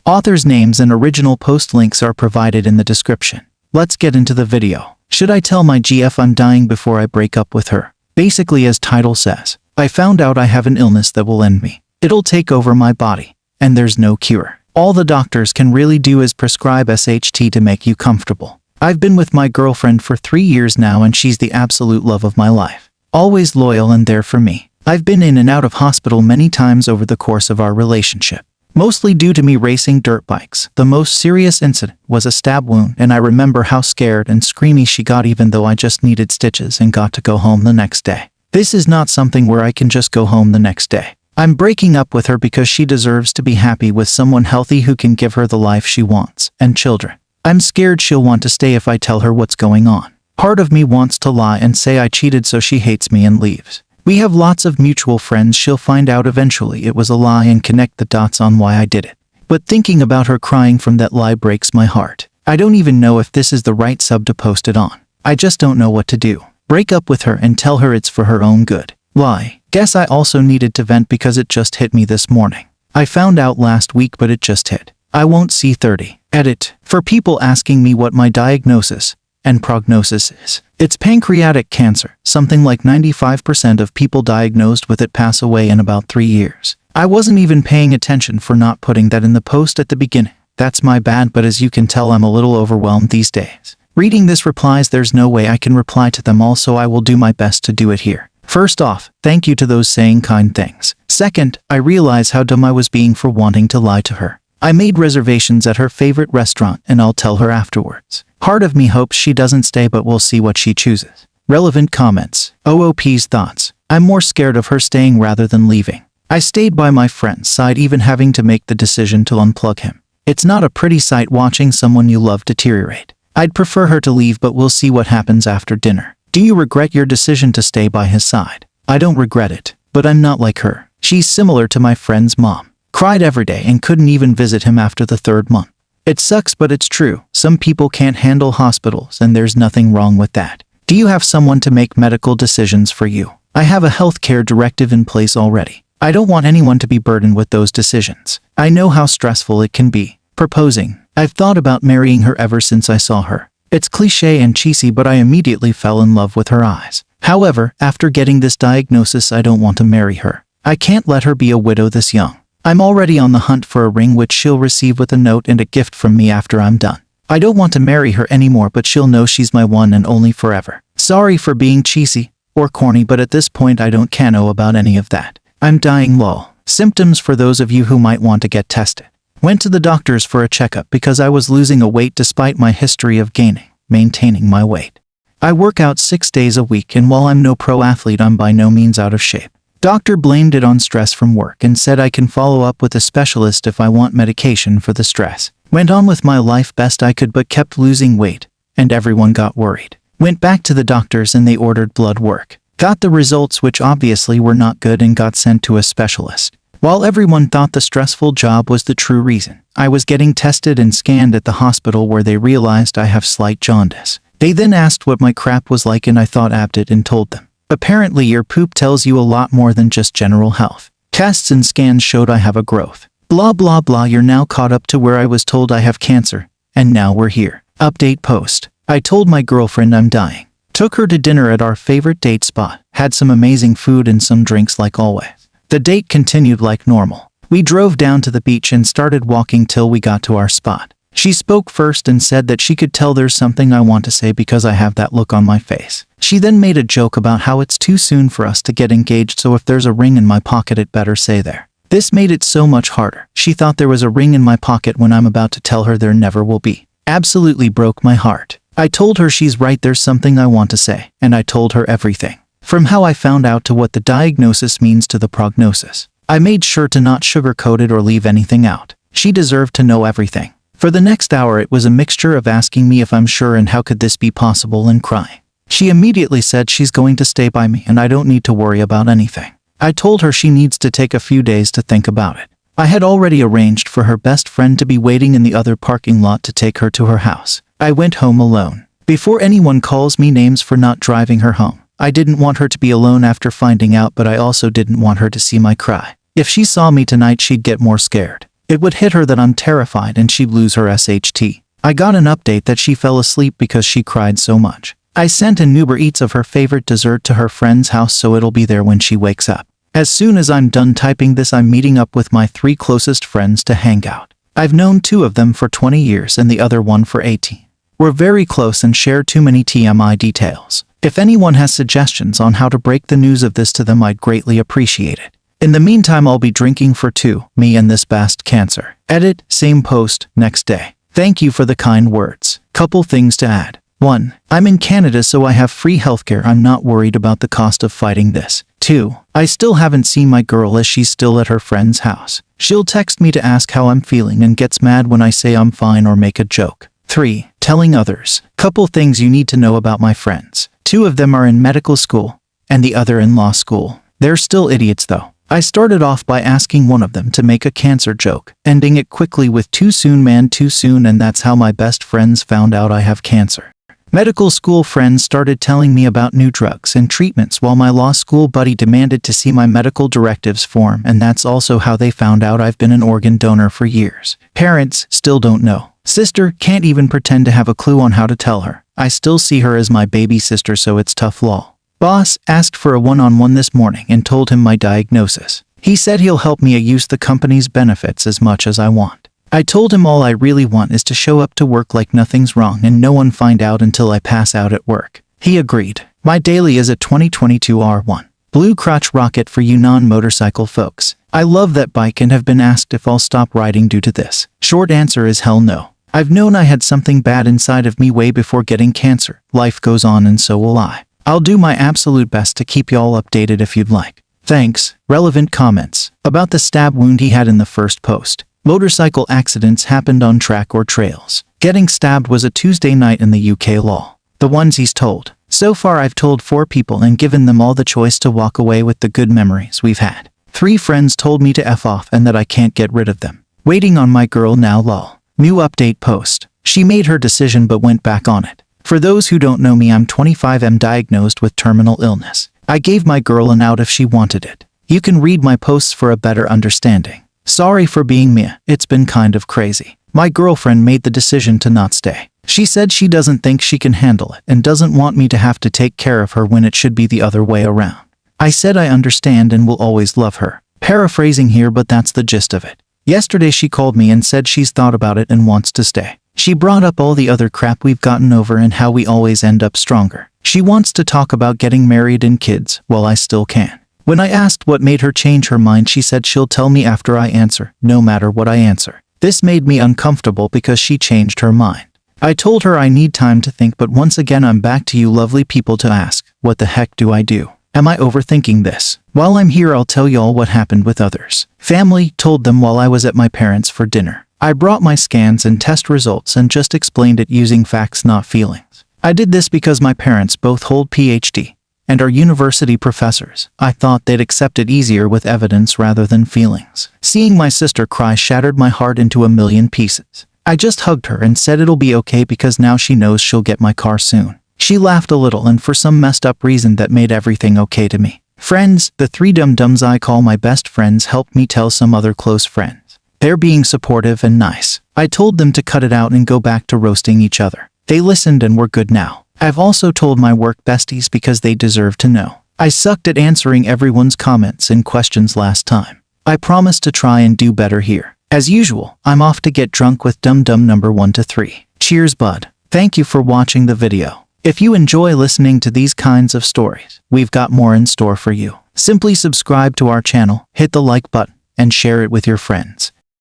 Authors' names and original post links are provided in the description. Let's get into the video. Should I tell my GF I'm dying before I break up with her? Basically, as title says, I found out I have an illness that will end me. It'll take over my body, and there's no cure. All the doctors can really do is prescribe SHT to make you comfortable. I've been with my girlfriend for 3 years now and she's the absolute love of my life. Always loyal and there for me. I've been in and out of hospital many times over the course of our relationship. Mostly due to me racing dirt bikes. The most serious incident was a stab wound, and I remember how scared and screamy she got even though I just needed stitches and got to go home the next day. This is not something where I can just go home the next day. I'm breaking up with her because she deserves to be happy with someone healthy who can give her the life she wants, and children. I'm scared she'll want to stay if I tell her what's going on. Part of me wants to lie and say I cheated so she hates me and leaves. We have lots of mutual friends. She'll find out eventually it was a lie and connect the dots on why I did it. But thinking about her crying from that lie breaks my heart. I don't even know if this is the right sub to post it on. I just don't know what to do. Break up with her and tell her it's for her own good. Lie. Guess I also needed to vent because it just hit me this morning. I found out last week but it just hit. I won't see 30. Edit. For people asking me what my diagnosis and prognosis is. It's pancreatic cancer. Something like 95% of people diagnosed with it pass away in about 3 years. I wasn't even paying attention for not putting that in the post at the beginning. That's my bad, but as you can tell I'm a little overwhelmed these days. Reading this replies there's no way I can reply to them all, so I will do my best to do it here. First off, thank you to those saying kind things. Second, I realize how dumb I was being for wanting to lie to her. I made reservations at her favorite restaurant and I'll tell her afterwards. Part of me hopes she doesn't stay, but we'll see what she chooses. Relevant comments. OOP's thoughts. I'm more scared of her staying rather than leaving. I stayed by my friend's side, even having to make the decision to unplug him. It's not a pretty sight watching someone you love deteriorate. I'd prefer her to leave, but we'll see what happens after dinner. Do you regret your decision to stay by his side? I don't regret it, but I'm not like her. She's similar to my friend's mom. Cried every day and couldn't even visit him after the 3rd month. It sucks, but it's true. Some people can't handle hospitals and there's nothing wrong with that. Do you have someone to make medical decisions for you? I have a healthcare directive in place already. I don't want anyone to be burdened with those decisions. I know how stressful it can be. Proposing. I've thought about marrying her ever since I saw her. It's cliché and cheesy, but I immediately fell in love with her eyes. However, after getting this diagnosis, I don't want to marry her. I can't let her be a widow this young. I'm already on the hunt for a ring which she'll receive with a note and a gift from me after I'm done. I don't want to marry her anymore, but she'll know she's my one and only forever. Sorry for being cheesy or corny, but at this point I don't know about any of that. I'm dying lol. Symptoms for those of you who might want to get tested. Went to the doctors for a checkup because I was losing a weight despite my history of maintaining my weight. I work out 6 days a week, and while I'm no pro athlete, I'm by no means out of shape. Doctor blamed it on stress from work and said I can follow up with a specialist if I want medication for the stress. Went on with my life best I could, but kept losing weight, and everyone got worried. Went back to the doctors and they ordered blood work. Got the results, which obviously were not good, and got sent to a specialist. While everyone thought the stressful job was the true reason, I was getting tested and scanned at the hospital where they realized I have slight jaundice. They then asked what my crap was like and I thought abd and told them. Apparently your poop tells you a lot more than just general health. Tests and scans showed I have a growth. Blah blah blah. You're now caught up to where I was told I have cancer, and now we're here. Update post. I told my girlfriend I'm dying. Took her to dinner at our favorite date spot. Had some amazing food and some drinks like always. The date continued like normal. We drove down to the beach and started walking till we got to our spot. She spoke first and said that she could tell there's something I want to say because I have that look on my face. She then made a joke about how it's too soon for us to get engaged, so if there's a ring in my pocket it better say there. This made it so much harder. She thought there was a ring in my pocket when I'm about to tell her there never will be. Absolutely broke my heart. I told her she's right, there's something I want to say, and I told her everything. From how I found out to what the diagnosis means to the prognosis. I made sure to not sugarcoat it or leave anything out. She deserved to know everything. For the next hour it was a mixture of asking me if I'm sure and how could this be possible and crying. She immediately said she's going to stay by me and I don't need to worry about anything. I told her she needs to take a few days to think about it. I had already arranged for her best friend to be waiting in the other parking lot to take her to her house. I went home alone. Before anyone calls me names for not driving her home, I didn't want her to be alone after finding out, but I also didn't want her to see my cry. If she saw me tonight she'd get more scared. It would hit her that I'm terrified and she'd lose her SHT. I got an update that she fell asleep because she cried so much. I sent an Uber Eats of her favorite dessert to her friend's house so it'll be there when she wakes up. As soon as I'm done typing this, I'm meeting up with my 3 closest friends to hang out. I've known 2 of them for 20 years and the other one for 18. We're very close and share too many TMI details. If anyone has suggestions on how to break the news of this to them, I'd greatly appreciate it. In the meantime, I'll be drinking for 2, me and this bast cancer. Edit, same post, next day. Thank you for the kind words. Couple things to add. 1. I'm in Canada so I have free healthcare. I'm not worried about the cost of fighting this. 2. I still haven't seen my girl as she's still at her friend's house. She'll text me to ask how I'm feeling and gets mad when I say I'm fine or make a joke. 3. Telling others. Couple things you need to know about my friends. 2 of them are in medical school and the other in law school. They're still idiots though. I started off by asking one of them to make a cancer joke, ending it quickly with too soon man, too soon, and that's how my best friends found out I have cancer. Medical school friends started telling me about new drugs and treatments while my law school buddy demanded to see my medical directives form, and that's also how they found out I've been an organ donor for years. Parents still don't know. Sister can't even pretend to have a clue on how to tell her. I still see her as my baby sister, so it's tough lol. Boss asked for a one-on-one this morning and told him my diagnosis. He said he'll help me use the company's benefits as much as I want. I told him all I really want is to show up to work like nothing's wrong and no one find out until I pass out at work. He agreed. My daily is a 2022 R1 Blue Crotch rocket for you non-motorcycle folks. I love that bike and have been asked if I'll stop riding due to this. Short answer is hell no. I've known I had something bad inside of me way before getting cancer. Life goes on and so will I. I'll do my absolute best to keep y'all updated if you'd like. Thanks. Relevant comments. About the stab wound he had in the first post. Motorcycle accidents happened on track or trails. Getting stabbed was a Tuesday night in the UK law. The ones he's told. So far I've told 4 people and given them all the choice to walk away with the good memories we've had. 3 friends told me to F off and that I can't get rid of them. Waiting on my girl now lol. New update post. She made her decision but went back on it. For those who don't know me, I'm 25, am diagnosed with terminal illness. I gave my girl an out if she wanted it. You can read my posts for a better understanding. Sorry for being me, it's been kind of crazy. My girlfriend made the decision to not stay. She said she doesn't think she can handle it and doesn't want me to have to take care of her when it should be the other way around. I said I understand and will always love her. Paraphrasing here, but that's the gist of it. Yesterday she called me and said she's thought about it and wants to stay. She brought up all the other crap we've gotten over and how we always end up stronger. She wants to talk about getting married and kids, while I still can. When I asked what made her change her mind, she said she'll tell me after I answer, no matter what I answer. This made me uncomfortable because she changed her mind. I told her I need time to think, but once again I'm back to you lovely people to ask, what the heck do I do? Am I overthinking this? While I'm here, I'll tell y'all what happened with others. Family told them while I was at my parents' for dinner. I brought my scans and test results and just explained it using facts, not feelings. I did this because my parents both hold PhD and are university professors. I thought they'd accept it easier with evidence rather than feelings. Seeing my sister cry shattered my heart into a million pieces. I just hugged her and said it'll be okay because now she knows she'll get my car soon. She laughed a little and for some messed up reason that made everything okay to me. Friends, the 3 dum-dums I call my best friends, helped me tell some other close friends. They're being supportive and nice. I told them to cut it out and go back to roasting each other. They listened and we're good now. I've also told my work besties because they deserve to know. I sucked at answering everyone's comments and questions last time. I promise to try and do better here. As usual, I'm off to get drunk with dum-dum number 1 to 3. Cheers, bud. Thank you for watching the video. If you enjoy listening to these kinds of stories, we've got more in store for you. Simply subscribe to our channel, hit the like button, and share it with your friends.